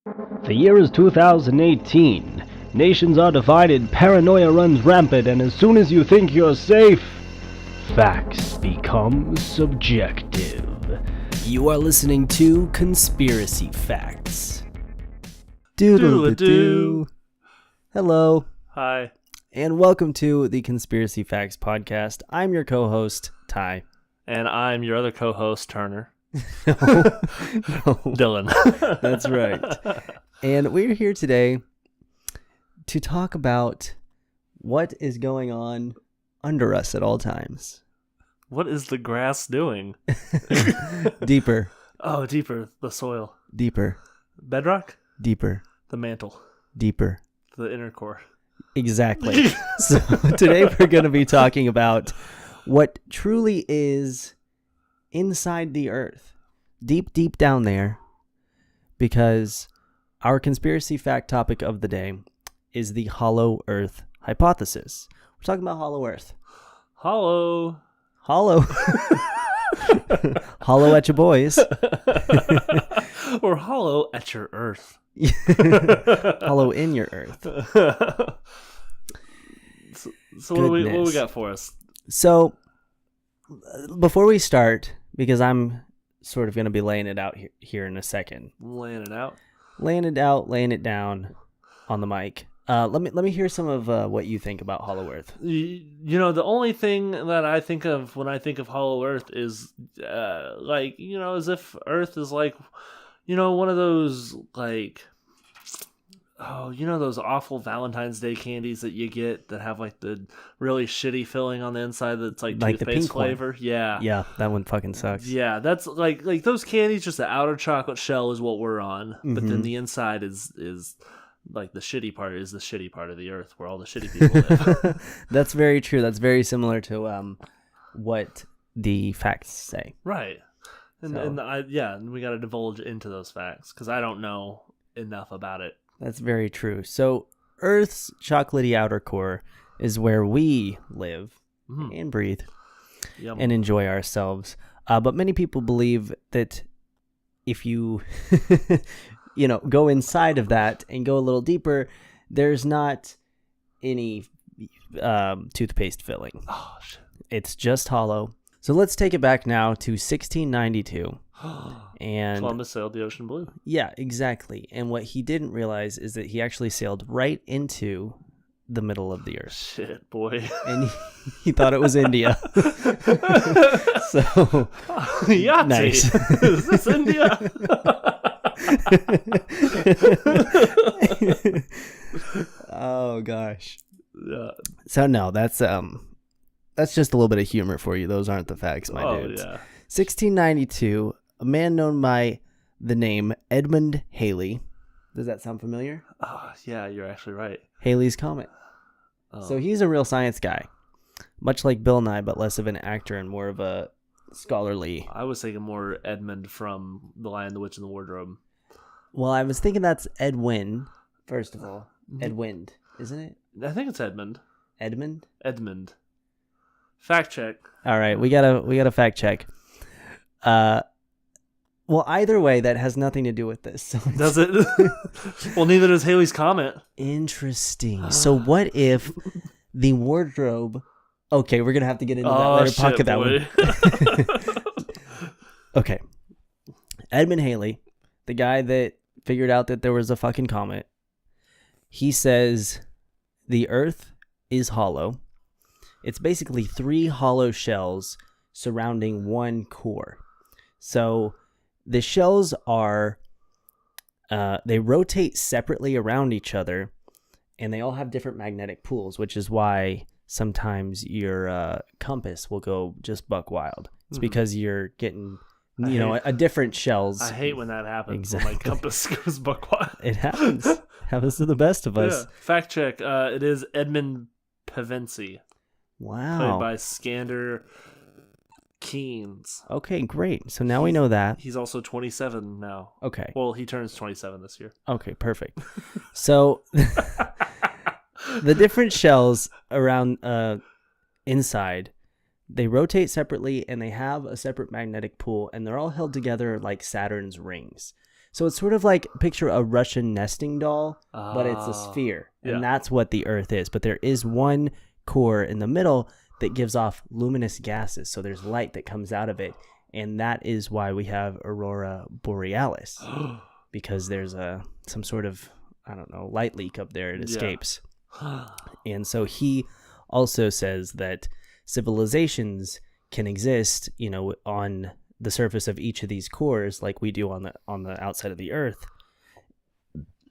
The year is 2018. Nations are divided, paranoia runs rampant, and as soon as you think you're safe, facts become subjective. You are listening to Conspiracy Facts. Doodle-doo. Hello, Hi. and welcome to the Conspiracy Facts podcast. I'm your co-host, Ty. And I'm your other co-host, Turner. No. Dylan. That's right. And we're here today to talk about what is going on under us at all times. What is the grass doing? Deeper, Oh, deeper. The soil. deeper, Bedrock? deeper, The mantle. deeper. The inner core. Exactly. So today we're going to be talking about what truly is inside the earth, deep, deep down there, because our conspiracy fact topic of the day is the hollow earth hypothesis. We're talking about hollow earth. Hollow. Hollow. Hollow at your boys. Or hollow at your earth. Hollow in your earth. So what do we got for us? So before we start, because I'm sort of going to be laying it out here in a second. Laying it out. Laying it down on the mic. Let me hear some of what you think about Hollow Earth. You know, the only thing that I think of when I think of Hollow Earth is, as if Earth is like, one of those, those awful Valentine's Day candies that you get that have, the really shitty filling on the inside that's, Like the toothpaste pink one. flavor. Yeah. Yeah, that one fucking sucks. Yeah, that's, like those candies, just the outer chocolate shell is what we're on, but then the inside is like the shitty part is the shitty part of the earth where all the shitty people live. That's very true. That's very similar to what the facts say. Right. And So- we got to divulge into those facts because I don't know enough about it. That's very true. So Earth's chocolatey outer core is where we live and breathe Yum. and enjoy ourselves. But many people believe that if you go inside of that and go a little deeper, there's not any toothpaste filling. Oh shit. It's just hollow. So let's take it back now to 1692. And Columbus sailed the ocean blue. yeah, exactly. And what he didn't realize is that he actually sailed right into the middle of the earth. Shit, boy. And he thought it was India. So Yahtzee. Nice. Is this India? Oh gosh. Yeah. So no, that's just a little bit of humor for you. Those aren't the facts, my dudes. Yeah. 1692, a man known by the name Edmund Halley. Does that sound familiar? Oh, yeah, you're actually right. Halley's Comet. Oh. So he's a real science guy, much like Bill Nye, but less of an actor and more of a scholarly. I was thinking more Edmund from The Lion, the Witch, and the Wardrobe. Well, I was thinking that's Edwin, first of all. Edwind, isn't it? I think it's Edmund. Edmund? Edmund. Fact check. All right, we gotta fact check. Well, either way, that has nothing to do with this. So Does it? Well, neither does Haley's Comet. interesting. So what if the wardrobe? Okay, we're gonna have to get into that later. Shit, Pocket that boy. one. Okay, Edmund Halley, the guy that figured out that there was a fucking comet, he says the Earth is hollow. It's basically 3 hollow shells surrounding one core. So the shells are, they rotate separately around each other, and they all have different magnetic pools, which is why sometimes your compass will go just buck wild. It's because you're getting, a different shells. I hate when that happens. Exactly. When my compass goes buck wild. It happens. Happens to the best of us. Yeah. Fact check. It is Edmund Pevensey, Wow. played by Skander Keynes. Okay, great. So now we know that. He's also 27 now. Okay. Well, he turns 27 this year. Okay, perfect. So the different shells around inside, they rotate separately and they have a separate magnetic pool, and they're all held together like Saturn's rings. So it's sort of like picture a Russian nesting doll, but it's a sphere. Yeah. And that's what the Earth is. But there is one core in the middle that gives off luminous gases. So there's light that comes out of it. And that is why we have Aurora Borealis. Because there's some sort of, I don't know, light leak up there. It escapes. And so he also says that civilizations can exist, on the surface of each of these cores, like we do on the outside of the Earth.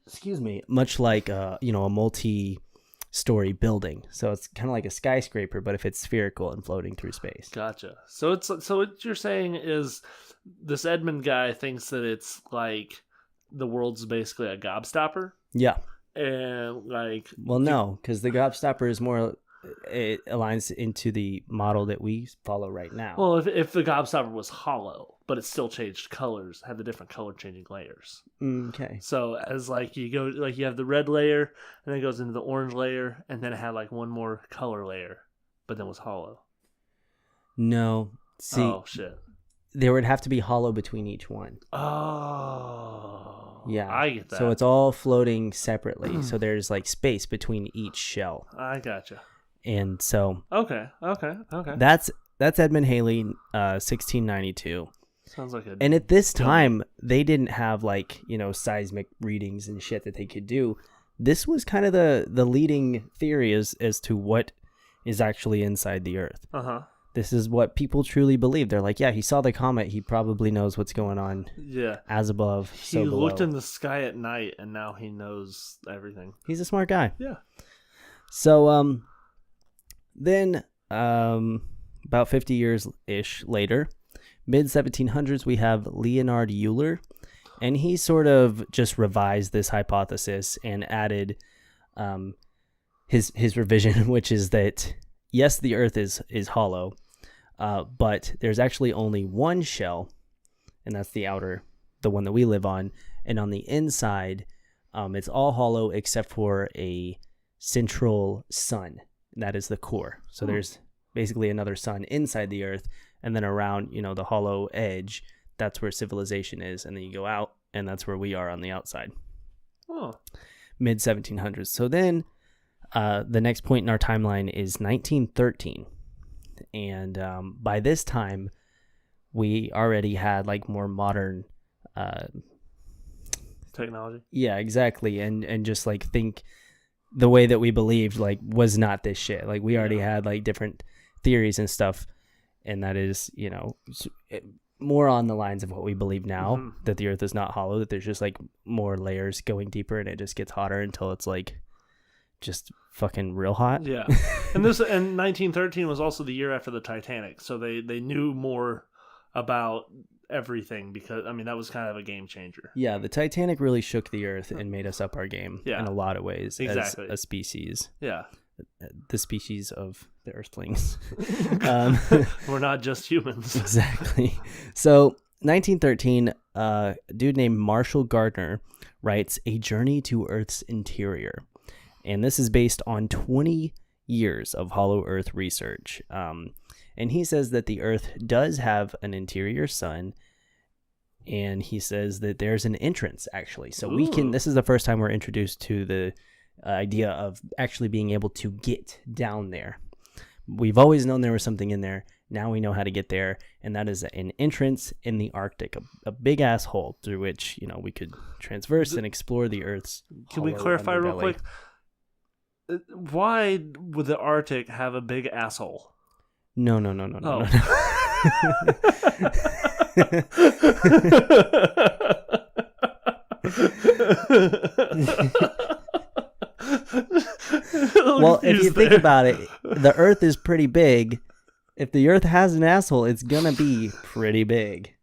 Excuse me. Much like a multi-story building. So it's kind of like a skyscraper, but if it's spherical and floating through space. Gotcha. So what you're saying is this Edmund guy thinks that it's like the world's basically a gobstopper. Yeah. And no, because the gobstopper is more, it aligns into the model that we follow right now. Well, if the gobstopper was hollow, but it still changed colors, had the different color changing layers. Okay. So as you have the red layer, and then it goes into the orange layer, and then it had like one more color layer, but then was hollow. No. See. Oh shit. There would have to be hollow between each one. Oh. Yeah. I get that. So it's all floating separately. So there's like space between each shell. I gotcha. And so Okay. that's Edmund Halley, 1692. Sounds like And at this time, they didn't have seismic readings and shit that they could do. This was kind of the leading theory as to what is actually inside the Earth. Uh-huh. This is what people truly believe. They're like, yeah, he saw the comet. He probably knows what's going on. Yeah. As above, so below. He looked in the sky at night, and now he knows everything. He's a smart guy. Yeah. So, then, about 50 years-ish later, mid-1700s, we have Leonhard Euler, and he sort of just revised this hypothesis and added his revision, which is that, yes, the Earth is hollow, but there's actually only one shell, and that's the one that we live on, and on the inside, it's all hollow except for a central sun. That is the core. So there's basically another sun inside the Earth, and then around, the hollow edge, that's where civilization is, and then you go out, and that's where we are on the outside. Oh. Mid-1700s. So then the next point in our timeline is 1913, and by this time, we already had more modern technology. Yeah, exactly, and just think the way that we believed was not this shit. We already had different theories and stuff, and that is more on the lines of what we believe now, that the Earth is not hollow, that there's just more layers going deeper, and it just gets hotter until it's just fucking real hot. Yeah. And 1913 was also the year after the Titanic, so they knew more about everything, because that was kind of a game changer. Yeah, the Titanic really shook the Earth and made us up our game in a lot of ways. Exactly. As a species. Yeah. The species of the Earthlings. We're not just humans. Exactly. So 1913, a dude named Marshall Gardner writes A Journey to Earth's Interior. And this is based on 20 years of hollow Earth research. And he says that the Earth does have an interior sun. And he says that there's an entrance, actually. So this is the first time we're introduced to the idea of actually being able to get down there. We've always known there was something in there. Now we know how to get there. And that is an entrance in the Arctic, a big ass hole through which, we could transverse and explore the Earth's Can we clarify real quick? Why would the Arctic have a big asshole? No. Well, if you think about it, the Earth is pretty big. If the Earth has an asshole, it's gonna be pretty big.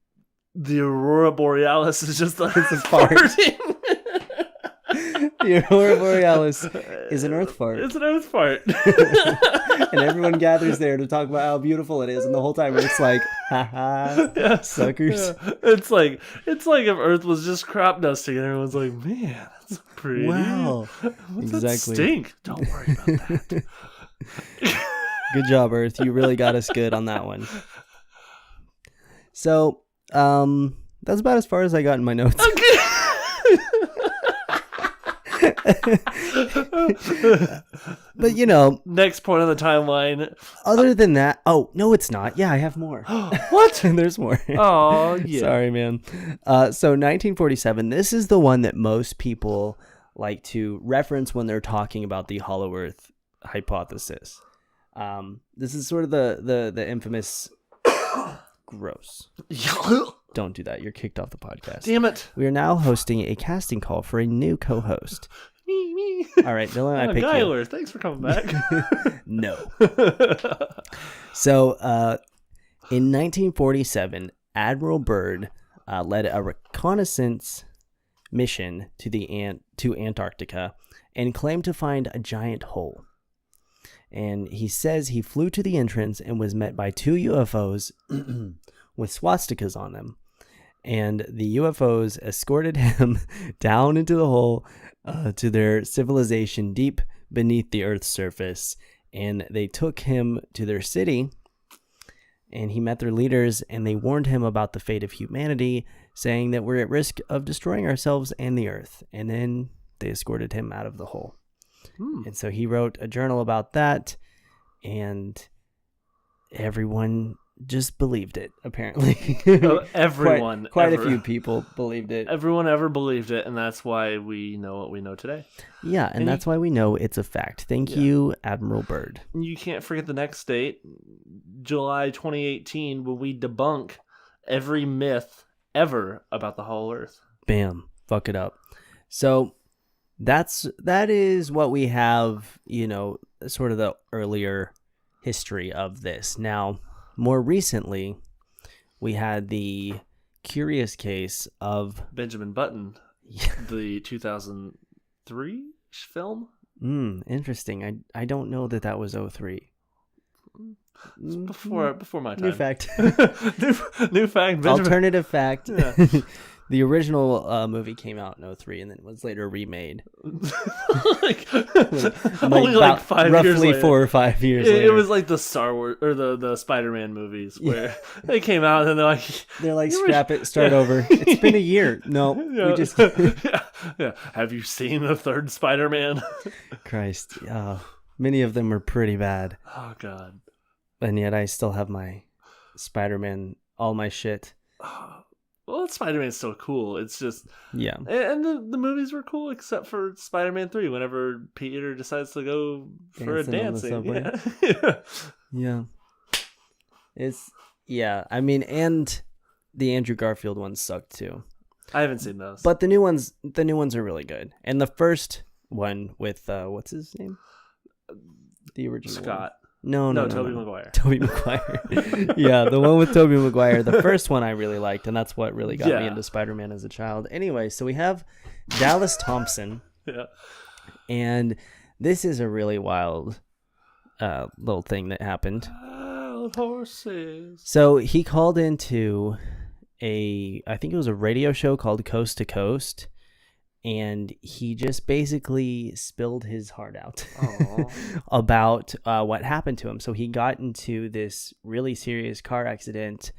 The Aurora Borealis is just it's a fart. The Aurora Borealis is an Earth fart. It's an Earth fart. And everyone gathers there to talk about how beautiful it is, and the whole time it's haha, suckers. Yeah. It's like if Earth was just crop dusting, and everyone's like, man, that's pretty. Wow. What's that stink? Don't worry about that. Good job, Earth. You really got us good on that one. So, that's about as far as I got in my notes. Okay. But you know, next point on the timeline. other than that, oh no, it's not. Yeah, I have more. What? There's more. Oh yeah. Sorry, man. So 1947. This is the one that most people like to reference when they're talking about the Hollow Earth hypothesis. This is sort of the infamous. Gross. Don't do that. You're kicked off the podcast. Damn it. We are now hosting a casting call for a new co-host. Me. All right, Dylan, I pick Gyler, thanks for coming back. No. So, in 1947, Admiral Byrd led a reconnaissance mission to Antarctica and claimed to find a giant hole. And he says he flew to the entrance and was met by 2 UFOs with swastikas on them. And the UFOs escorted him down into the hole to their civilization deep beneath the Earth's surface. And they took him to their city, and he met their leaders, and they warned him about the fate of humanity, saying that we're at risk of destroying ourselves and the Earth. And then they escorted him out of the hole. And so he wrote a journal about that, and everyone just believed it, apparently. Everyone. Quite a few people believed it. Everyone ever believed it, and that's why we know what we know today. Yeah, and that's why we know it's a fact. Thank you, Admiral Byrd. You can't forget the next date, July 2018, when we debunk every myth ever about the Hollow Earth. Bam. Fuck it up. So that is what we have, sort of the earlier history of this. Now, more recently, we had the curious case of Benjamin Button, the 2003 film. Interesting. I don't know that was 03. Before my time. New fact. New fact. Benjamin. Alternative fact. Yeah. The original movie came out in 03 and then was later remade. Only like 5 years roughly later. 4 or 5 years later. It was like the Star Wars or the Spider-Man movies where they came out and they're like scrap it, start over. It's been a year. No, we just yeah. Have you seen the third Spider-Man? Christ, many of them are pretty bad. Oh God. And yet I still have my Spider-Man, all my shit. Well, Spider-Man's still cool. It's just... Yeah. And the movies were cool except for Spider-Man 3, whenever Peter decides to go for Dancing on the dancing. subway. Yeah. Yeah. I mean, and the Andrew Garfield ones sucked too. I haven't seen those. But the new ones are really good. And the first one with, what's his name? The original Scott. one. No, Tobey Maguire. Tobey Maguire. Yeah, the one with Tobey Maguire. The first one I really liked, and that's what really got me into Spider-Man as a child. Anyway, so we have Dallas Thompson. Yeah. And this is a really wild little thing that happened. Wild horses. So he called into I think it was a radio show called Coast to Coast. And he just basically spilled his heart out about what happened to him. So he got into this really serious car accident.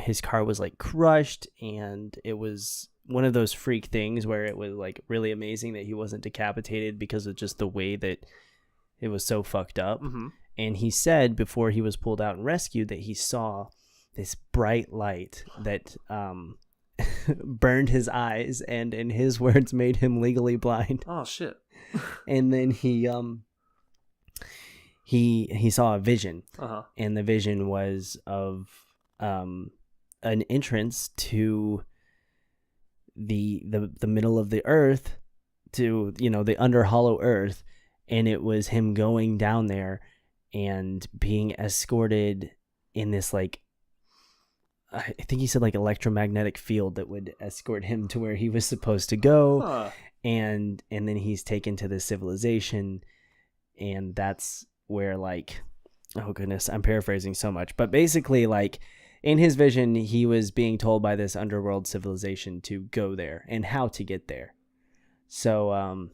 His car was like crushed, and it was one of those freak things where it was like really amazing that he wasn't decapitated because of just the way that it was so fucked up. Mm-hmm. And he said before he was pulled out and rescued that he saw this bright light that burned his eyes and, in his words, made him legally blind. Oh shit. And then he saw a vision. And the vision was of an entrance to the middle of the earth, to the under hollow earth, and it was him going down there and being escorted in this, like, I think he said like electromagnetic field that would escort him to where he was supposed to go. And then he's taken to this civilization, and that's where, like, oh goodness, I'm paraphrasing so much, but basically, like, in his vision, he was being told by this underworld civilization to go there and how to get there. So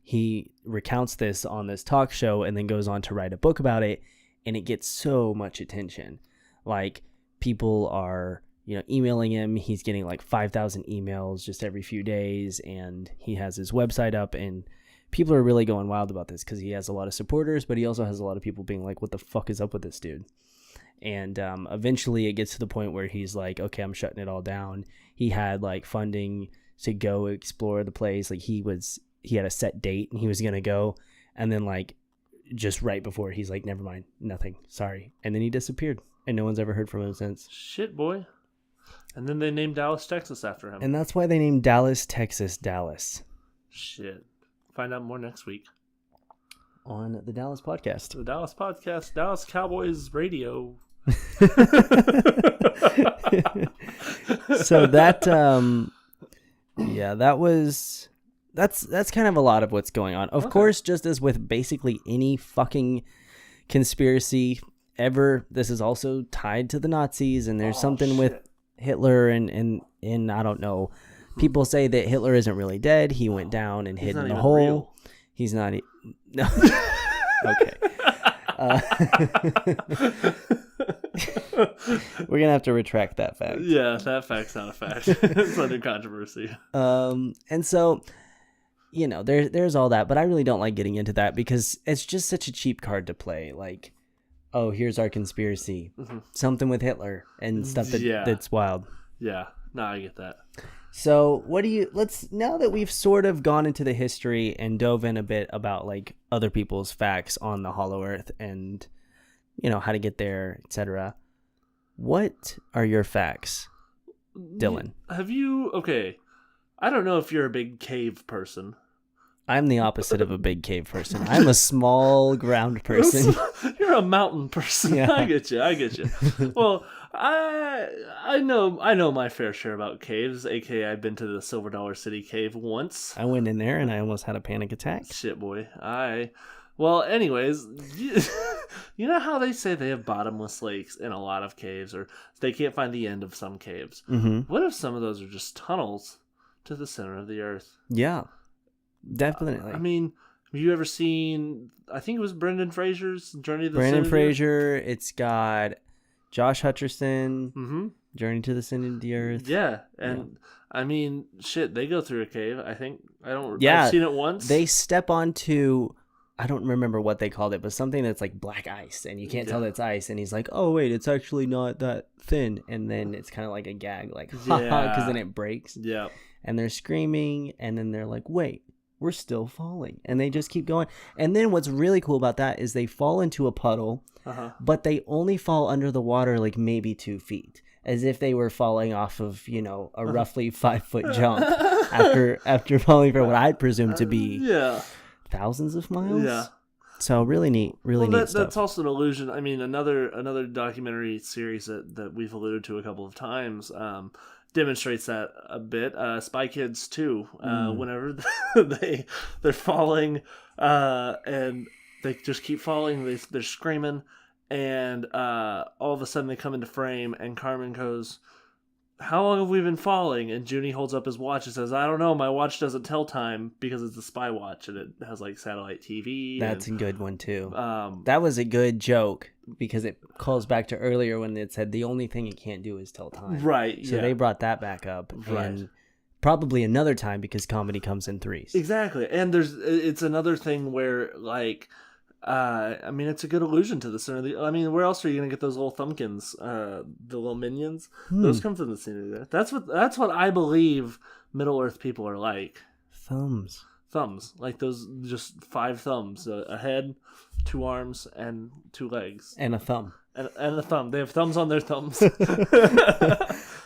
he recounts this on this talk show and then goes on to write a book about it, and it gets so much attention. Like, people are emailing him. He's getting like 5,000 emails just every few days, and he has his website up, and people are really going wild about this because he has a lot of supporters, but he also has a lot of people being like, what the fuck is up with this dude? And eventually it gets to the point where he's like, okay, I'm shutting it all down. He had like funding to go explore the place. Like he had a set date and he was going to go. And then like just right before, he's like, never mind, nothing, sorry. And then he disappeared and no one's ever heard from him since. Shit, boy. And then they named Dallas, Texas after him. And that's why they named Dallas, Texas, Dallas. Shit. Find out more next week. On the Dallas podcast. The Dallas podcast, Dallas Cowboys radio. So that that's kind of a lot of what's going on. Of course, just as with basically any fucking conspiracy ever, this is also tied to the Nazis, and there's something with Hitler and I don't know. People say that Hitler isn't really dead. He went down and hid in the hole. Real. He's not. No. Okay. We're gonna have to retract that fact. Yeah, that fact's not a fact. It's under controversy. And so, there's all that, but I really don't like getting into that because it's just such a cheap card to play. Like, oh, here's our conspiracy, something with Hitler and stuff that's wild. Yeah, no, I get that. So now that we've sort of gone into the history and dove in a bit about like other people's facts on the Hollow Earth and, how to get there, etc. What are your facts, Dylan? Okay, I don't know if you're a big cave person. I'm the opposite of a big cave person. I'm a small ground person. You're a mountain person. Yeah. I get you. Well, I know my fair share about caves, aka I've been to the Silver Dollar City cave once. I went in there and I almost had a panic attack. Shit, boy. Well, anyways, you know how they say they have bottomless lakes in a lot of caves, or they can't find the end of some caves? Mm-hmm. What if some of those are just tunnels to the center of the earth? Yeah, definitely. I mean, have you ever seen, I think it was Brendan Fraser's Journey to the Brendan Center Fraser, it's got Josh Hutcherson, Journey to the Center of the Earth. Yeah, and I mean, shit, they go through a cave, I think. I've seen it once. They step onto, I don't remember what they called it, but something that's like black ice, and you can't tell that's ice, and he's like, oh, wait, it's actually not that thin, and then it's kind of like a gag, like, haha, because then it breaks. Yeah. And they're screaming, and then they're like, wait, we're still falling, and they just keep going. And then what's really cool about that is they fall into a puddle, but they only fall under the water like maybe 2 feet, as if they were falling off of, a roughly 5-foot jump after falling for what I'd presume to be thousands of miles. Yeah. So really neat, neat stuff. That's also an illusion. I mean, another documentary series that we've alluded to a couple of times demonstrates that a bit. Spy Kids 2, whenever they're falling and they just keep falling, they're screaming, and all of a sudden they come into frame, and Carmen goes, how long have we been falling? And Junie holds up his watch and says, I don't know, my watch doesn't tell time because it's a spy watch and it has like satellite TV. That's a good one too. That was a good joke because it calls back to earlier when it said the only thing it can't do is tell time. Right. So they brought that back up. Right. And probably another time because comedy comes in threes. Exactly. And it's another thing where like, I mean, it's a good allusion to the center. I mean, where else are you gonna get those little thumbkins, the little minions? Those come from the center there. That's what I believe Middle Earth people are like. Thumbs, like those, just 5 thumbs, a head, 2 arms, and 2 legs, and a thumb, and a thumb. They have thumbs on their thumbs.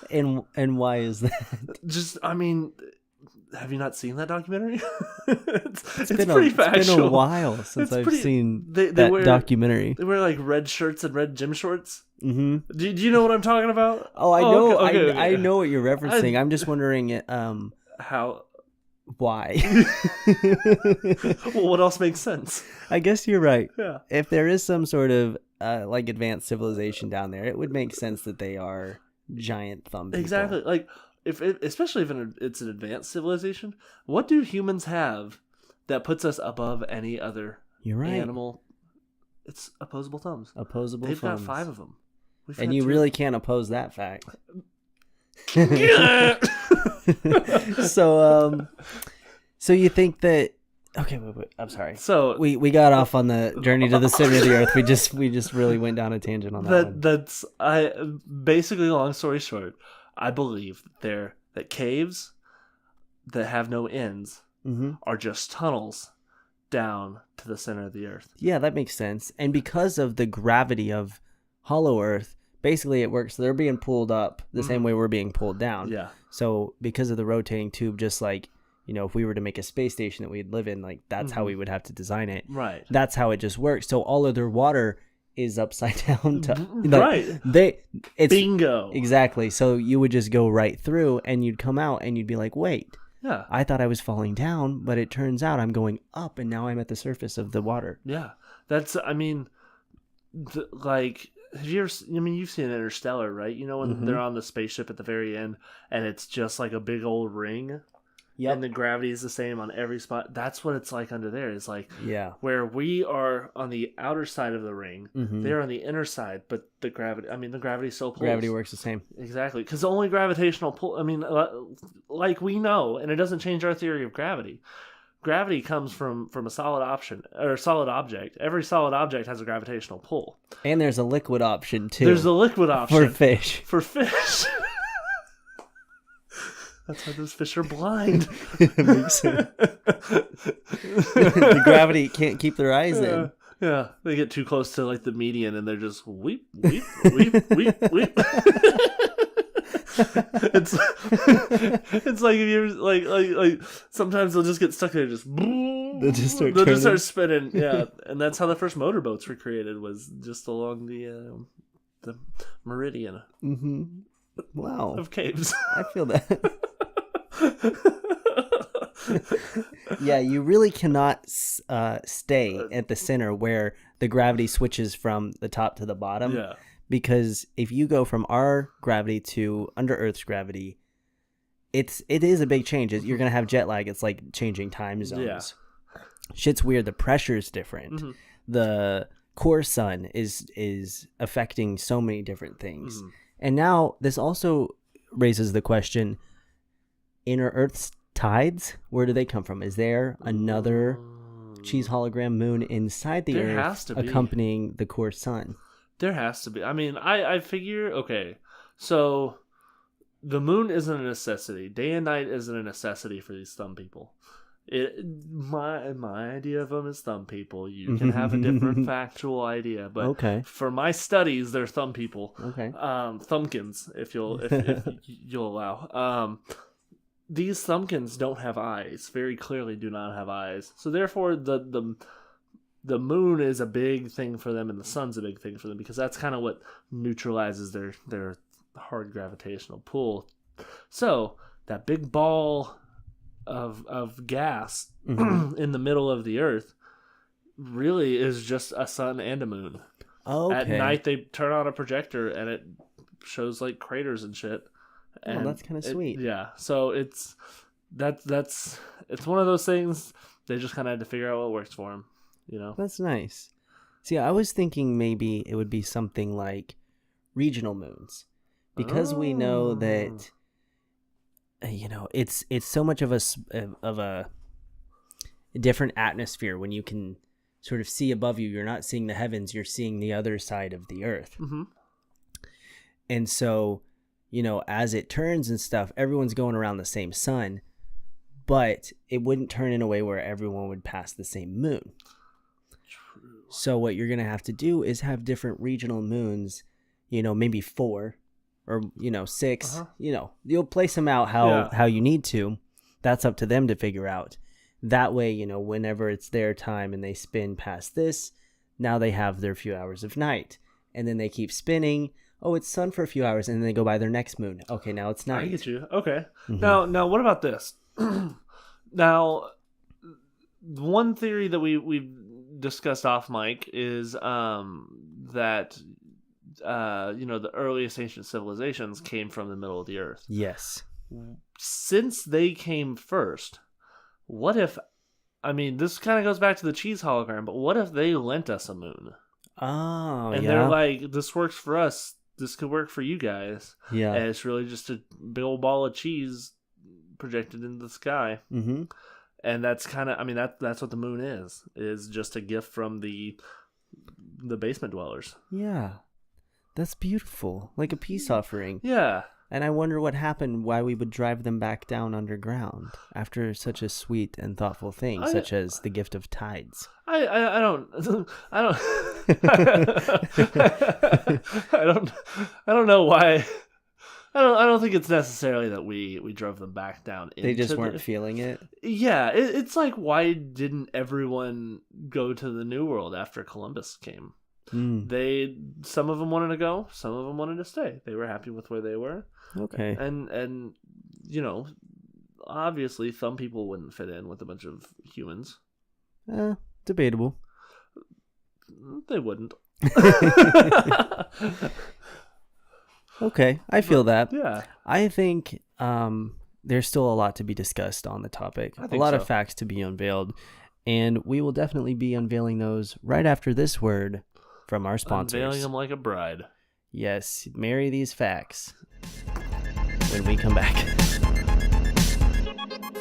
and why is that? Just, I mean. Have you not seen that documentary? it's pretty factual. It's been a while since I've seen that documentary. They wear like red shirts and red gym shorts. Mm-hmm. Do you know what I'm talking about? Oh, I know. Okay. I know what you're referencing. I'm just wondering how. Why? Well, what else makes sense? I guess you're right. Yeah. If there is some sort of like advanced civilization down there, it would make sense that they are giant thumb people. Exactly. Like. Especially if it's an advanced civilization, what do humans have that puts us above any other animal? It's opposable thumbs. Opposable They've thumbs. Got 5 of them. And you really can't oppose that fact. So you think that? Okay, wait. I'm sorry. So we got off on the journey to the center of the earth. We just really went down a tangent on that one. that's basically, long story short, I believe that caves that have no ends are just tunnels down to the center of the earth. Yeah, that makes sense. And because of the gravity of Hollow Earth, basically it works. They're being pulled up the same way we're being pulled down. Yeah. So because of the rotating tube, just like, you know, if we were to make a space station that we'd live in, like that's how we would have to design it. Right. That's how it just works. So all of their water is upside down. Right. It's bingo. Exactly. So you would just go right through and you'd come out and you'd be like, wait. Yeah. I thought I was falling down, but it turns out I'm going up and now I'm at the surface of the water. Yeah. That's, I mean, like, have you ever, I mean, you've seen Interstellar, right? You know, when they're on the spaceship at the very end and it's just like a big old ring. Yep. And the gravity is the same on every spot. That's what it's like under there. It's like where we are on the outer side of the ring, they're on the inner side, but the gravity still pulls. Gravity works the same. Exactly. Because the only gravitational pull, I mean, like we know, and it doesn't change our theory of gravity. Gravity comes from a solid object. Every solid object has a gravitational pull. And there's a liquid option too. There's a liquid option. For fish. For fish. That's why those fish are blind. It makes sense. The gravity can't keep their eyes in. Yeah, they get too close to like the median and they're just weep, weep, weep, weep, weep. It's like if you're like sometimes they'll just get stuck there, they'll just start spinning. Yeah, and that's how the first motorboats were created, was just along the meridian. Wow, of caves. I feel that. Yeah, you really cannot stay at the center where the gravity switches from the top to the bottom. Yeah. Because if you go from our gravity to under Earth's gravity, it is a big change. You're gonna have jet lag. It's like changing time zones. Yeah. Shit's weird. The pressure's different. The core sun is affecting so many different things. And now this also raises the question: inner Earth's tides, where do they come from? Is there another cheese hologram moon inside the Earth has to be, accompanying the core sun? There has to be. I mean, I figure, okay, so the moon isn't a necessity. Day and night isn't a necessity for these thumb people. My idea of them is thumb people. You can have a different factual idea, but for my studies, they're thumb people. Okay, thumbkins, if you'll allow. These thumbkins don't have eyes. Very clearly, do not have eyes. So therefore, the moon is a big thing for them, and the sun's a big thing for them, because that's kind of what neutralizes their hard gravitational pull. So that big ball of gas in the middle of the Earth really is just a sun and a moon. At night, they turn on a projector, and it shows like craters and shit. And that's kind of sweet. Yeah, so it's one of those things. They just kind of had to figure out what works for them. You know, that's nice. See, I was thinking maybe it would be something like regional moons, because we know that it's so much of a different atmosphere when you can sort of see above you. You're not seeing the heavens; you're seeing the other side of the Earth. And so, as it turns and stuff, everyone's going around the same sun, but it wouldn't turn in a way where everyone would pass the same moon. So what you're going to have to do is have different regional moons, maybe 4 or, 6, you'll place them out how you need to. That's up to them to figure out. That way, whenever it's their time and they spin past this, now they have their few hours of night, and then they keep spinning. Oh, it's sun for a few hours, and then they go by their next moon. Okay, now it's night. I get you. Okay. Now what about this? Now, one theory that we've discussed off mic is that the earliest ancient civilizations came from the middle of the Earth. Yes. Since they came first, what if, this kind of goes back to the cheese hologram, but what if they lent us a moon? Oh, and they're like, this works for us. this could work for you guys. Yeah. And it's really just a big old ball of cheese projected into the sky. Mm-hmm. And that's kind of, I mean, that's what the moon is just a gift from the basement dwellers. Yeah. That's beautiful. Like a peace offering. Yeah. And I wonder what happened, why we would drive them back down underground after such a sweet and thoughtful thing, such as the gift of tides. I don't I don't know why. I don't think it's necessarily that we drove them back down. They just weren't feeling it. Yeah, it's like, why didn't everyone go to the New World after Columbus came? Some of them wanted to go, some of them wanted to stay. They were happy with where they were. Okay. And you know, obviously some people wouldn't fit in with a bunch of humans. Debatable. They wouldn't. Okay, I feel that. Yeah. I think there's still a lot to be discussed on the topic. A lot of facts to be unveiled, and we will definitely be unveiling those right after this word from our sponsors. Unveiling them like a bride. Yes, marry these facts when we come back.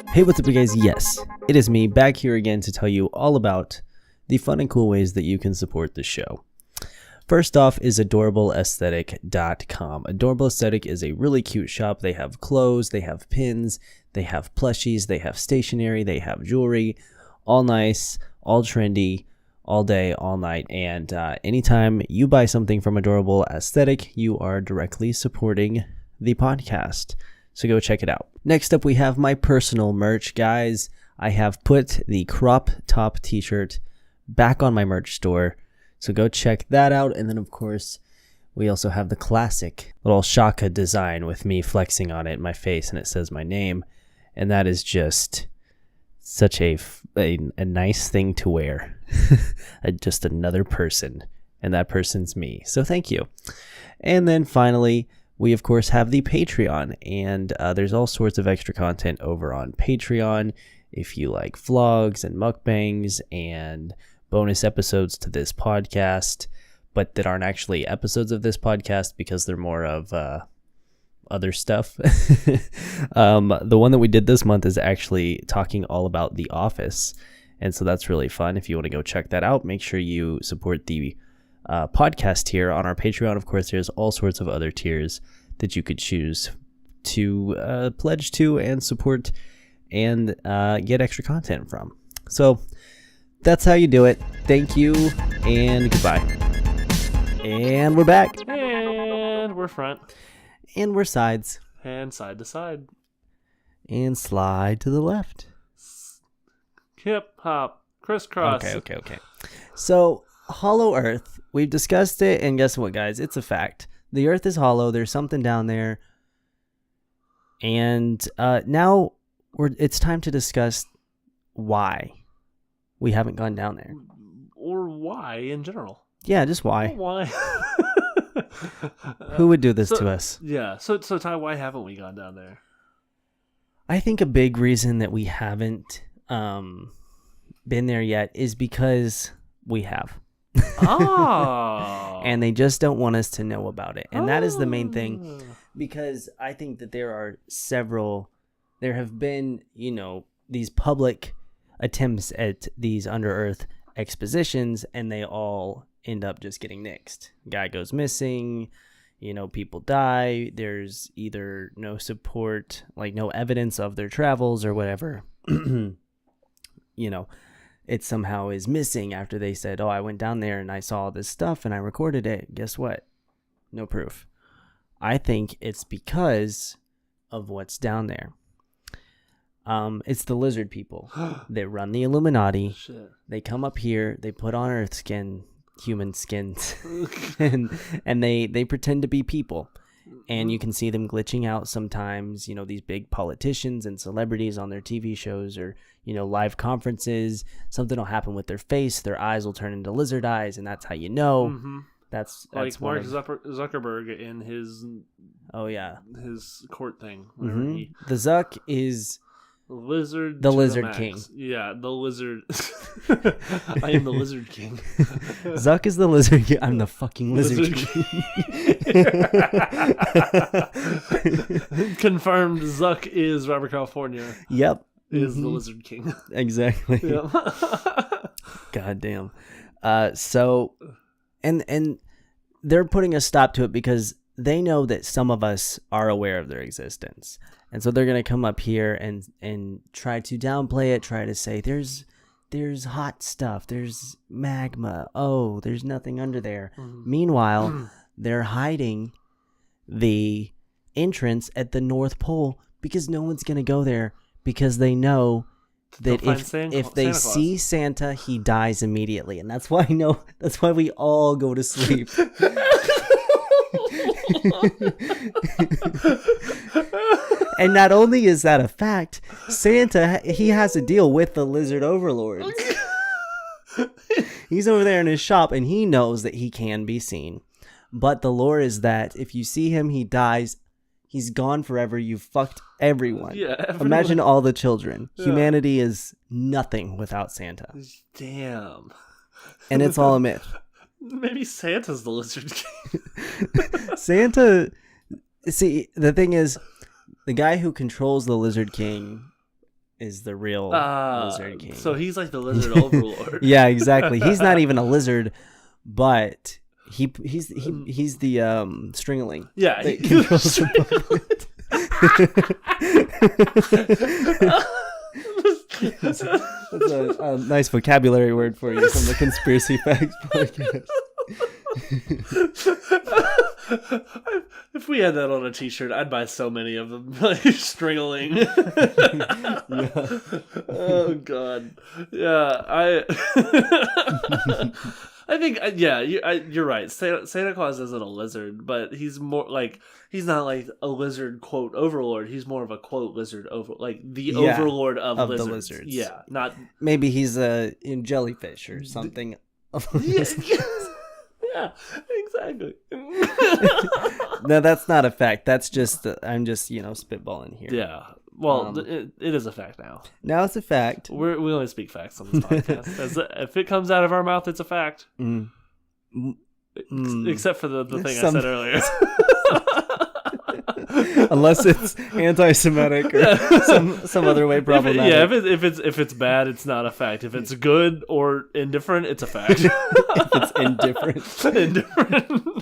Hey, what's up, you guys? Yes, it is me back here again to tell you all about the fun and cool ways that you can support the show. First off is AdorableAesthetic.com. Adorable Aesthetic is a really cute shop. They have clothes, they have pins, they have plushies, they have stationery, they have jewelry, all nice, all trendy, all day, all night. And anytime you buy something from Adorable Aesthetic, you are directly supporting the podcast. So go check it out. Next up, we have my personal merch, guys. I have put the crop top t-shirt back on my merch store. So go check that out. And then, of course, we also have the classic little Shaka design with me flexing on it in my face, and it says my name. And that is just such a nice thing to wear. Just another person, and that person's me. So thank you. And then finally, we, of course, have the Patreon. And there's all sorts of extra content over on Patreon. If you like vlogs and mukbangs and bonus episodes to this podcast, but that aren't actually episodes of this podcast because they're more of other stuff. The one that we did this month is actually talking all about The Office, and so that's really fun. If you want to go check that out, make sure you support the podcast tier on our Patreon. Of course, there's all sorts of other tiers that you could choose to pledge to and support and get extra content from. So that's how you do it. Thank you, and goodbye. And we're back. And we're front. And we're sides. And side to side. And slide to the left. Hip hop. Crisscross. Okay. So, hollow Earth. We've discussed it, and guess what, guys? It's a fact. The Earth is hollow. There's something down there. And now it's time to discuss why we haven't gone down there. Or why in general. Yeah, just why. Why? Who would do this to us? Yeah. So Ty, why haven't we gone down there? I think a big reason that we haven't been there yet is because we have. Oh. And they just don't want us to know about it. And that is the main thing, because I think that there have been, these public attempts at these under-earth expositions, and they all end up just getting nixed. Guy goes missing, people die. There's either no support, like no evidence of their travels or whatever. It somehow is missing after they said, oh, I went down there and I saw this stuff and I recorded it. Guess what? No proof. I think it's because of what's down there. It's the lizard people that run the Illuminati. Shit. They come up here, they put on Earth skin, human skins, and they pretend to be people. And you can see them glitching out sometimes, these big politicians and celebrities on their TV shows or, live conferences. Something will happen with their face. Their eyes will turn into lizard eyes, and that's how you know. Mm-hmm. That's like Mark Zuckerberg in his oh yeah his court thing. Mm-hmm. The Zuck is Lizard. The to Lizard max. King. Yeah, the lizard. I am the Lizard King. Zuck is the Lizard King. I'm the fucking Lizard King. Confirmed. Zuck is Robert California. Yep. Is the Lizard King. Exactly. Yep. God damn. So, and they're putting a stop to it because they know that some of us are aware of their existence. And so they're going to come up here and try to downplay it, try to say there's hot stuff, there's magma, oh, there's nothing under there. Meanwhile, they're hiding the entrance at the North Pole because no one's going to go there because they know that if they see Santa, he dies immediately. And that's why we all go to sleep. And not only is that a fact, Santa, he has a deal with the lizard overlords. He's over there in his shop and he knows that he can be seen. But the lore is that if you see him, he dies. He's gone forever. You've fucked everyone. Yeah, everyone. Imagine all the children. Yeah. Humanity is nothing without Santa. Damn. And it's all a myth. Maybe Santa's the Lizard King. Santa, see, the thing is, the guy who controls the Lizard King is the real Lizard King. So he's like the Lizard Overlord. Yeah, exactly. He's not even a lizard, but he's the stringling. Yeah, he controls the That's a nice vocabulary word for you from the Conspiracy Facts podcast. If we had that on a t-shirt, I'd buy so many of them. Like stringling. Yeah. Oh god. Yeah, I think you're right. Santa Claus isn't a lizard, but he's more like he's not like a lizard quote overlord. He's more of a quote lizard overlord of lizards. The lizards. Yeah, not maybe he's a jellyfish or something. Yeah, exactly. No, that's not a fact. That's just I'm just spitballing here. Yeah. Well, it is a fact now. Now it's a fact. We only speak facts on this podcast. If it comes out of our mouth, it's a fact. Except for the thing I said earlier. Unless it's anti-Semitic or some other way problematic. If it's bad, it's not a fact. If it's good or indifferent, it's a fact. If it's indifferent.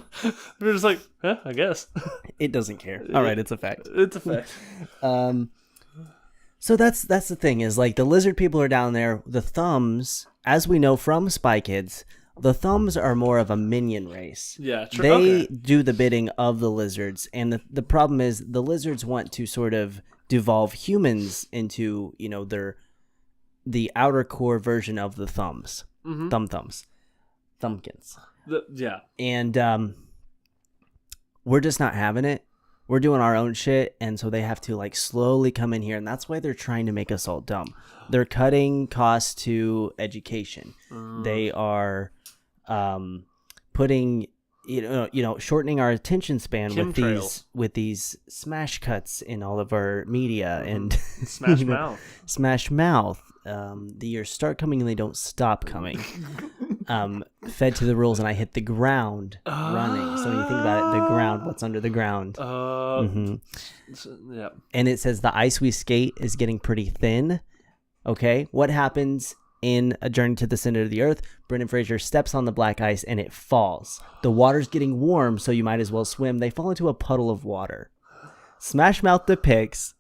We're just like, I guess. It doesn't care. All right, it's a fact. It's a fact. So that's the thing is like the lizard people are down there. The thumbs, as we know from Spy Kids, the thumbs are more of a minion race. Yeah, true. They do the bidding of the lizards, and the problem is the lizards want to sort of devolve humans into the outer core version of the thumbs, thumbkins. Yeah, and we're just not having it. We're doing our own shit, and so they have to like slowly come in here, and that's why they're trying to make us all dumb. They're cutting costs to education. They are putting shortening our attention span with these smash cuts in all of our media and smash mouth. The years start coming and they don't stop coming. Fed to the rules, and I hit the ground running. So when you think about it, the ground, what's under the ground? Yeah. And it says the ice we skate is getting pretty thin. Okay, what happens in A Journey to the Center of the Earth? Brendan Fraser steps on the black ice and it falls. The water's getting warm, so you might as well swim. They fall into a puddle of water. Smash Mouth depicts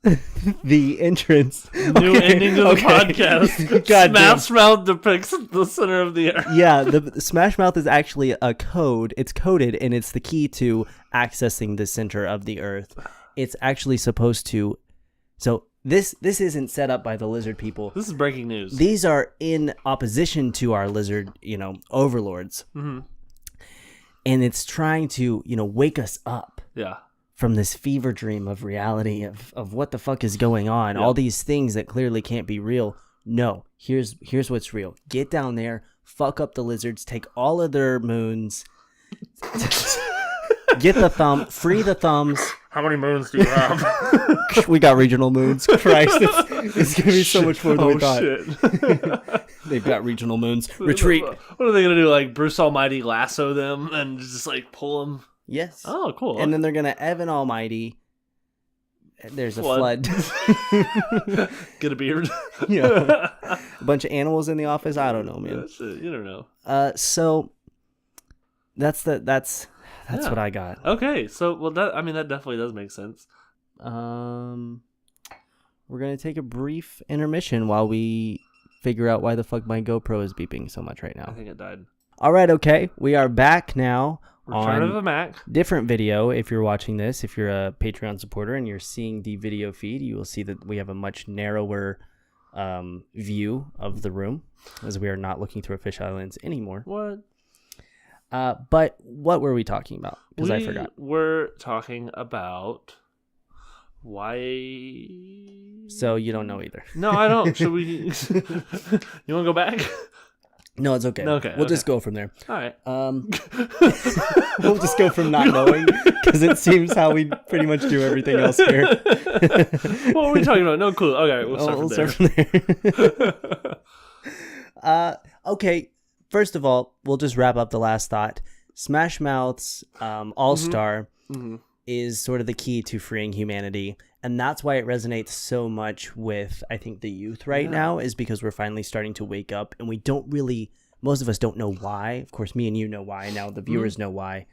the entrance. New ending to the podcast. Smash Mouth depicts the center of the earth. Yeah, the Smash Mouth is actually a code. It's coded, and it's the key to accessing the center of the earth. It's actually supposed to. So this isn't set up by the lizard people. This is breaking news. These are in opposition to our lizard, overlords. Mm-hmm. And it's trying to, wake us up. Yeah. From this fever dream of reality of what the fuck is going on, all these things that clearly can't be real. No, here's what's real. Get down there, fuck up the lizards, take all of their moons, get the free the thumbs, How many moons do you have? We got regional moons. Christ, it's going to be so much more than we thought. Shit. They've got regional moons. Retreat. What are they going to do? Like Bruce Almighty lasso them and just like pull them? Yes. Oh, cool. And then they're going to Evan Almighty. There's a flood. Get a beard. Yeah. A bunch of animals in the office. I don't know, man. You don't know. So that's what I got. Okay, so that definitely does make sense. We're gonna take a brief intermission while we figure out why the fuck my GoPro is beeping so much right now. I think it died. All right, okay, we are back now. Return of the Mac. Different video. If you're watching this, if you're a Patreon supporter and you're seeing the video feed, you will see that we have a much narrower view of the room, as we are not looking through a fisheye lens anymore. What? But what were we talking about? Because I forgot. We're talking about why. So you don't know either. No, I don't. Should we? You want to go back? No, it's okay. Okay, we'll just go from there. All right. We'll just go from not knowing, because it seems how we pretty much do everything else here. What were we talking about? No clue. Okay, we'll start from there. Okay. First of all, we'll just wrap up the last thought. Smash Mouth's All-Star is sort of the key to freeing humanity. And that's why it resonates so much with, I think, the youth right now, is because we're finally starting to wake up. And we don't really, most of us don't know why. Of course, me and you know why. Now the viewers know why.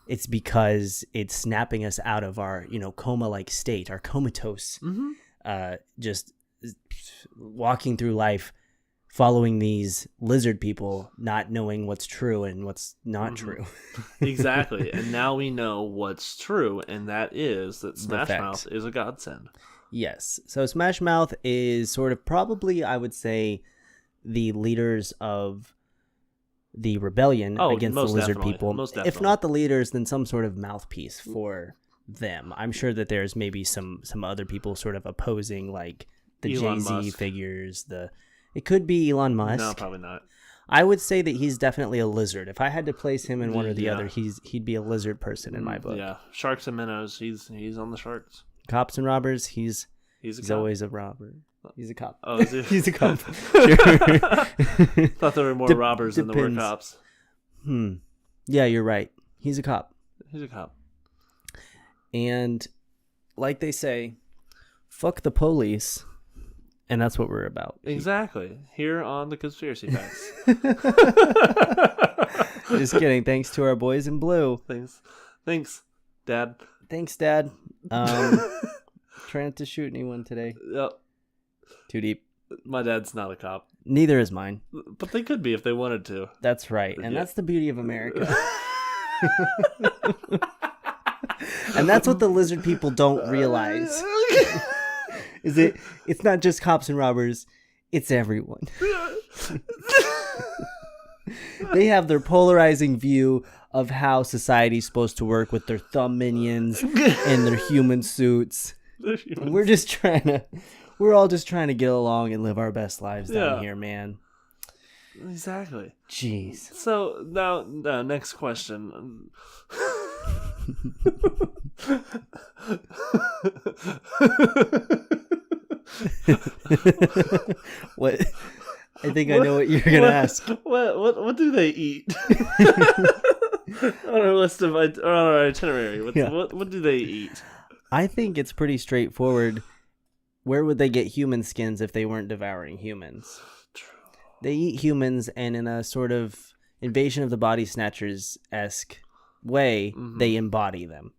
It's because it's snapping us out of our, coma-like state, our comatose, just walking through life, following these lizard people, not knowing what's true and what's not true. Exactly. And now we know what's true, and that is that Smash Mouth is a godsend. Yes. So Smash Mouth is sort of probably, I would say, the leaders of the rebellion against the lizard people. Most definitely. If not the leaders, then some sort of mouthpiece for them. I'm sure that there's maybe some other people sort of opposing, like the Jay-Z figures, It could be Elon Musk. No, probably not. I would say that he's definitely a lizard. If I had to place him in one or the other, he'd be a lizard person in my book. Yeah, sharks and minnows. He's on the sharks. Cops and robbers. He's always a robber. He's a cop. Oh, is he? He's a cop. Thought there were more robbers than there were cops. Yeah, you're right. He's a cop. He's a cop. And like they say, fuck the police. And that's what we're about. Exactly. Here on the Conspiracy Facts. Just kidding. Thanks to our boys in blue. Thanks, Dad. Thanks, Dad. Trying not to shoot anyone today. Yep. Too deep. My dad's not a cop. Neither is mine. But they could be if they wanted to. That's right. And that's the beauty of America. And that's what the lizard people don't realize. It's not just cops and robbers, it's everyone. They have their polarizing view of how society's supposed to work with their thumb minions and their human suits. We're all just trying to get along and live our best lives down here, man. Exactly. Jeez. So now next question. What? I think I know what you're gonna ask. What do they eat? On our list of on our itinerary, what do they eat? I think it's pretty straightforward. Where would they get human skins if they weren't devouring humans? True. They eat humans, and in a sort of Invasion of the Body Snatchers-esque way, they embody them.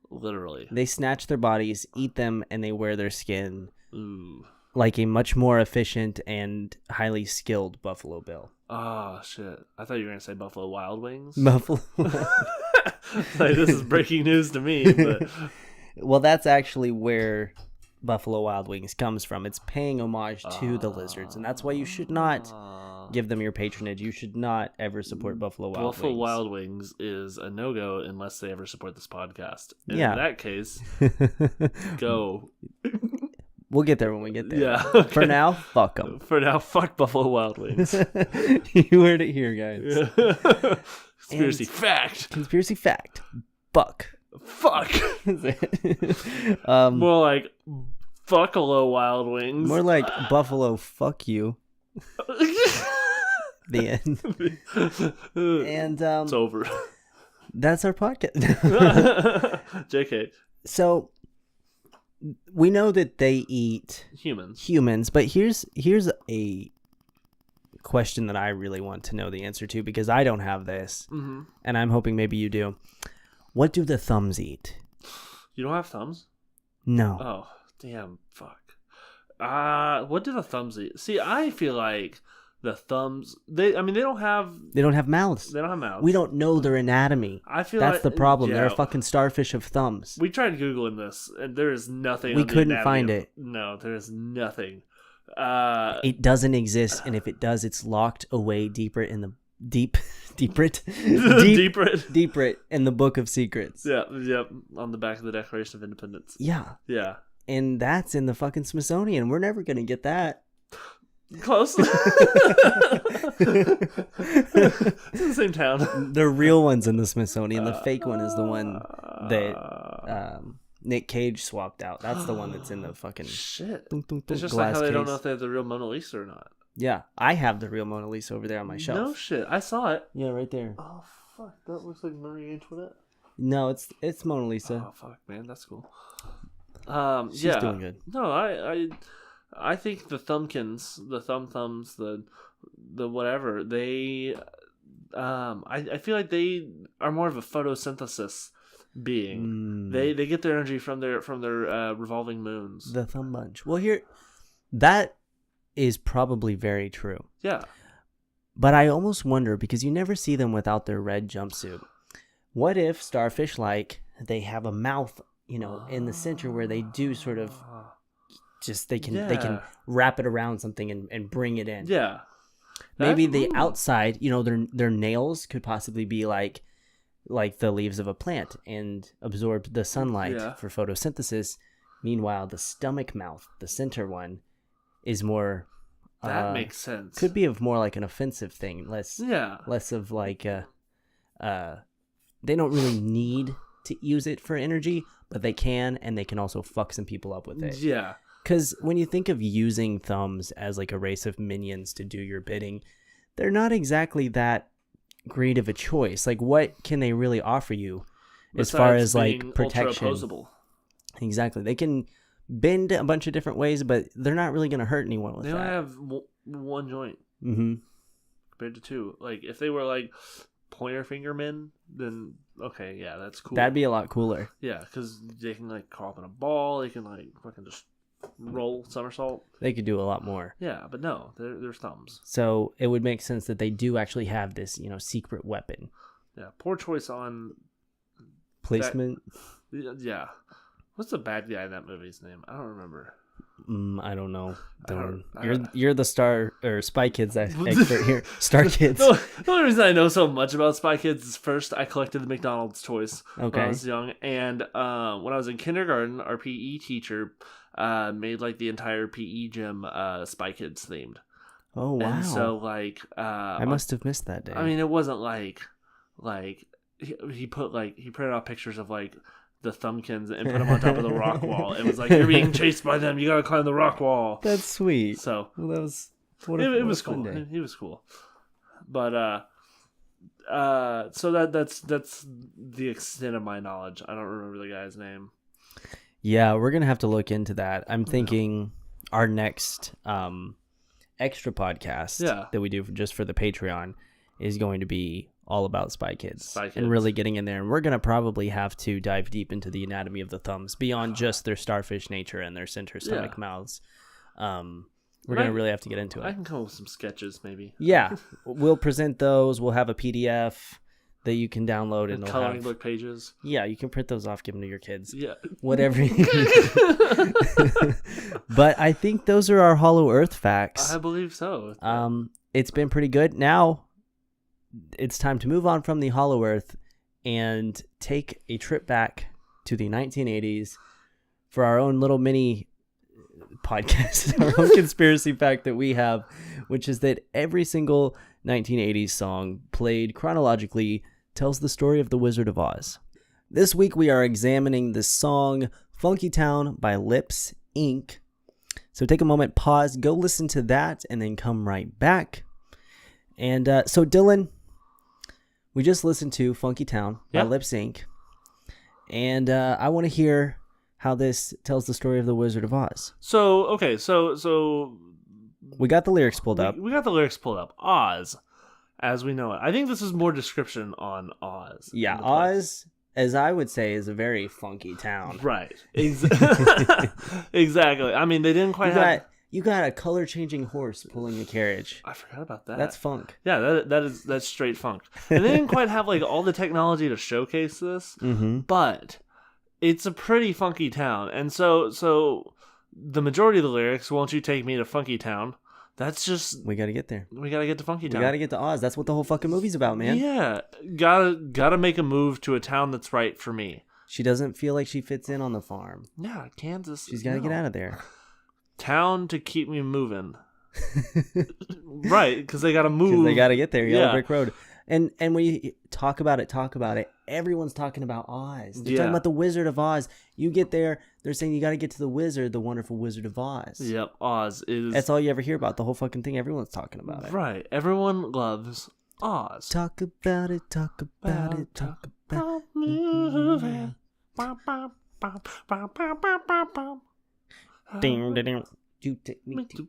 Literally. They snatch their bodies, eat them, and they wear their skin. Ooh. Like a much more efficient and highly skilled Buffalo Bill. Oh, shit. I thought you were going to say Buffalo Wild Wings. Buffalo. Like, this is breaking news to me. But... Well, that's actually where Buffalo Wild Wings comes from. It's paying homage to the lizards, and that's why you should not give them your patronage. You should not ever support Buffalo Wild Wings. Buffalo Wild Wings is a no-go unless they ever support this podcast. And in that case, go. We'll get there when we get there. Yeah. Okay. For now, fuck them. For now, fuck Buffalo Wild Wings. You heard it here, guys. Conspiracy fact. Conspiracy fact. Buck. Fuck. More like Buffalo Wild Wings. More like Buffalo, fuck you. The end. And it's over. That's our podcast. JK. So we know that they eat humans, but here's a question that I really want to know the answer to, because I don't have this, and I'm hoping maybe you do. What do the thumbs eat? You don't have thumbs? No. Oh, damn, fuck. What do the thumbs eat? See, I feel like the thumbs, they don't have mouths. They don't have mouths. We don't know their anatomy. I feel that's like, the problem. They're a fucking starfish of thumbs. We tried Googling this, and there is nothing. We couldn't find it. No, there is nothing. It doesn't exist, and if it does, it's locked away deeper in the deeper in the Book of Secrets. Yep, on the back of the Declaration of Independence. Yeah, and that's in the fucking Smithsonian. We're never gonna get that. Close. It's in the same town. The real one's in the Smithsonian. The fake one is the one that Nick Cage swapped out. That's the one that's in the fucking shit. It's just like how they don't know if they have the real Mona Lisa or not. Yeah, I have the real Mona Lisa over there on my shelf. No shit, I saw it. Yeah, right there. Oh fuck, that looks like Marie Antoinette. No, it's Mona Lisa. Oh fuck, man, that's cool. She's doing good. No, I think the thumbkins, the thumbs, the whatever, they I feel like they are more of a photosynthesis being. They get their energy from their revolving moons. The thumb bunch. Well, here, that is probably very true. Yeah. But I almost wonder, because you never see them without their red jumpsuit. What if starfish, like, they have a mouth, in the center where they do sort of just they can wrap it around something and bring it in. Yeah. Maybe the outside, their nails could possibly be like the leaves of a plant and absorb the sunlight for photosynthesis. Meanwhile, the stomach mouth, the center one, is more. That makes sense. Could be of more like an offensive thing, less of like they don't really need to use it for energy, but they can, and they can also fuck some people up with it. Yeah. Because when you think of using thumbs as like a race of minions to do your bidding, they're not exactly that great of a choice. Like, what can they really offer you as far as like protection? Exactly. They can bend a bunch of different ways, but they're not really going to hurt anyone with that. They only have one joint compared to two. Like, if they were like pointer finger men, then okay, yeah, that's cool. That'd be a lot cooler. Yeah, because they can like crawl up in a ball. They can like fucking just roll somersault. They could do a lot more. Yeah, but no, they're thumbs. So it would make sense that they do actually have this, secret weapon. Yeah, poor choice on placement. Yeah. What's the bad guy in that movie's name? I don't remember. I don't know. You're the Spy Kids expert here. Star Kids. The only reason I know so much about Spy Kids is first I collected the McDonald's toys when I was young, and when I was in kindergarten, our PE teacher made like the entire PE gym Spy Kids themed. Oh wow! And so like I must have missed that day. I mean, it wasn't like he printed out pictures of like the thumbkins and put them on top of the rock wall. It was like, you're being chased by them. You gotta climb the rock wall. That's sweet. So that was it was cool. He was cool. But so that's the extent of my knowledge. I don't remember the guy's name. Yeah, we're gonna have to look into that. I'm thinking our next extra podcast that we do just for the Patreon is going to be all about Spy Kids and really getting in there. And we're going to probably have to dive deep into the anatomy of the thumbs beyond just their starfish nature and their center stomach mouths. We're going to really have to get into it. I can come up with some sketches maybe. Yeah. We'll present those. We'll have a PDF that you can download. And coloring book pages. Yeah, you can print those off, give them to your kids. Yeah. Whatever. But I think those are our Hollow Earth facts. I believe so. It's been pretty good. Now it's time to move on from the Hollow Earth and take a trip back to the 1980s for our own little mini podcast, our own conspiracy fact that we have, which is that every single 1980s song played chronologically tells the story of the Wizard of Oz. This week we are examining the song Funky Town by Lips Inc. So take a moment, pause, go listen to that, and then come right back. And so Dylan, we just listened to Funky Town by Lips Inc. And I want to hear how this tells the story of the Wizard of Oz. So we got the lyrics pulled up. We got the lyrics pulled up. Oz, as we know it. I think this is more description on Oz. Yeah, Oz, as I would say, is a very funky town. Right. Exactly. I mean, they didn't quite have... You got a color-changing horse pulling a carriage. I forgot about that. That's funk. Yeah, that's straight funk. And they didn't quite have like all the technology to showcase this, but it's a pretty funky town. And so the majority of the lyrics, "Won't you take me to Funky Town?" That's just we got to get there. We got to get to Funky Town. We got to get to Oz. That's what the whole fucking movie's about, man. Yeah, gotta make a move to a town that's right for me. She doesn't feel like she fits in on the farm. Yeah, Kansas. She's got to get out of there. Town to keep me moving. Right, because they got to move. Because they got to get there. Yellow Brick Road. And when you talk about it, everyone's talking about Oz. They're talking about the Wizard of Oz. You get there, they're saying you got to get to the wizard, the wonderful Wizard of Oz. Yep, Oz is... That's all you ever hear about. The whole fucking thing, everyone's talking about it. Right, everyone loves Oz. Talk about it, talk about it, talk about moving. You take me to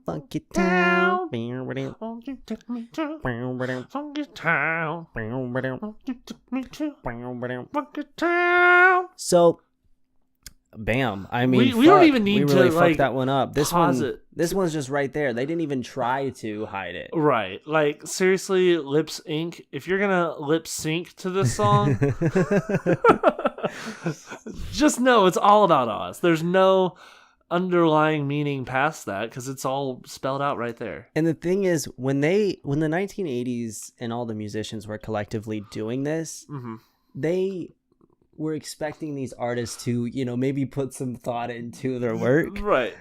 Funky Town. Won't you take me to Funky Town? Funky Town. So, bam! I mean, we don't even need we really to fucked that one up. This one's just right there. They didn't even try to hide it. Right? Like seriously, Lips Inc. If you're gonna lip sync to this song, just know it's all about Oz. There's no underlying meaning past that because it's all spelled out right there. And the thing is, when the 1980s and all the musicians were collectively doing this, they were expecting these artists to, maybe put some thought into their work. Right.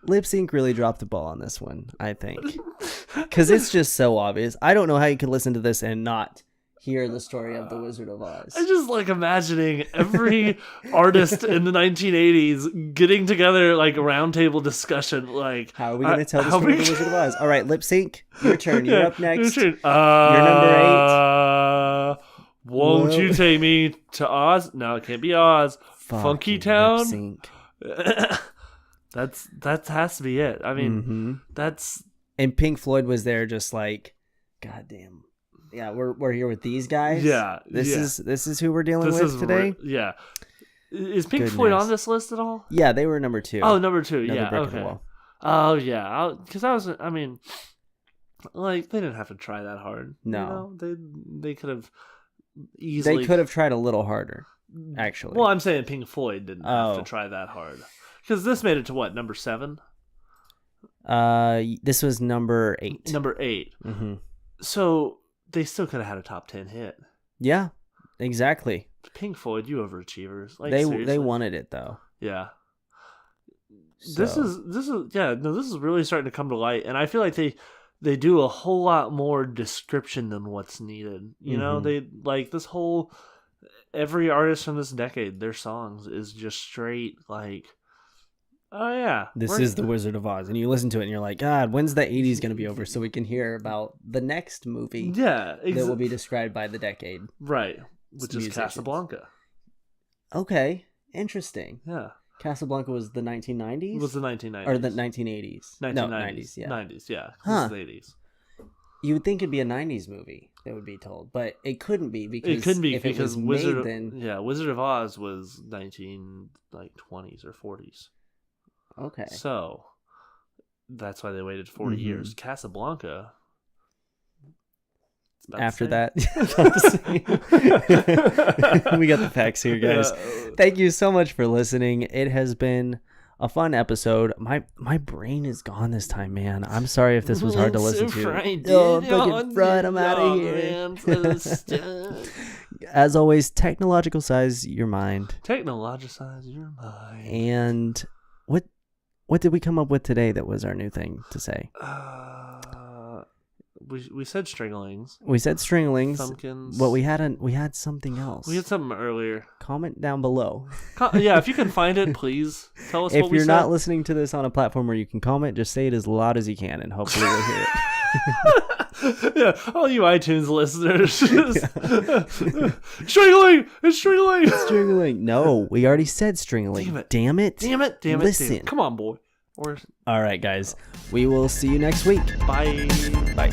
Lip Sync really dropped the ball on this one, I think, because it's just so obvious. I don't know how you could listen to this and not hear the story of the Wizard of Oz. I just like imagining every artist in the 1980s getting together, like a roundtable discussion, like how are we going to tell the story of the Wizard of Oz? All right, Lip Sync, your turn. You're up next. Your turn. You're number 8. Won't you take me to Oz? No, it can't be Oz. Funky Town. Lip Sync. That has to be it. I mean, that's... And Pink Floyd was there, just like, goddamn. Yeah, we're here with these guys. Yeah, this is who we're dealing with today. Is Pink Floyd on this list at all? Yeah, they were number 2. Oh, number 2. Another yeah, brick okay. of the wall. Oh yeah, because I mean, like they didn't have to try that hard. No, they could have easily. They could have tried a little harder, actually. Well, I'm saying Pink Floyd didn't have to try that hard because this made it to what, number 7? This was number 8. Number 8. Mm-hmm. So they still could have had a top 10 hit. Yeah, exactly. Pink Floyd, you overachievers. Like, they wanted it though. Yeah. So. This is really starting to come to light, and I feel like they do a whole lot more description than what's needed. You know, they like this whole every artist from this decade, their songs is just straight like, oh yeah, this is the Wizard of Oz, and you listen to it and you're like, God, when's the 80s going to be over so we can hear about the next movie? Yeah, that will be described by the decade, right? Which is Casablanca. Okay, interesting. Yeah, Casablanca was the 1990s. It was the 1990s or the 1980s? 1990s. No, 90s. Yeah, 90s. Yeah, huh? The 80s. You would think it'd be a 90s movie that would be told, but it couldn't be because Wizard of Oz was 20s or 40s. Okay. So that's why they waited 40 years. Casablanca. After that, we got the facts here, guys. Thank you so much for listening. It has been a fun episode. My brain is gone this time, man. I'm sorry if this was hard to listen to. I'm fucking fried. I'm out of here. As always, technologicize your mind. Technologicize your mind. And what did we come up with today that was our new thing to say? We said stringlings. We said stringlings. Thumbkins. But we had something else. We had something earlier. Comment down below. Yeah, if you can find it, please tell us If what we you're said. not listening to this on a platform where you can comment, just say it as loud as you can, and hopefully we'll hear it. Yeah, all you iTunes listeners. Stringling! It's stringling! Stringling. No, we already said stringling. Damn it. Listen. Come on, boy. All right, guys. We will see you next week. Bye. Bye.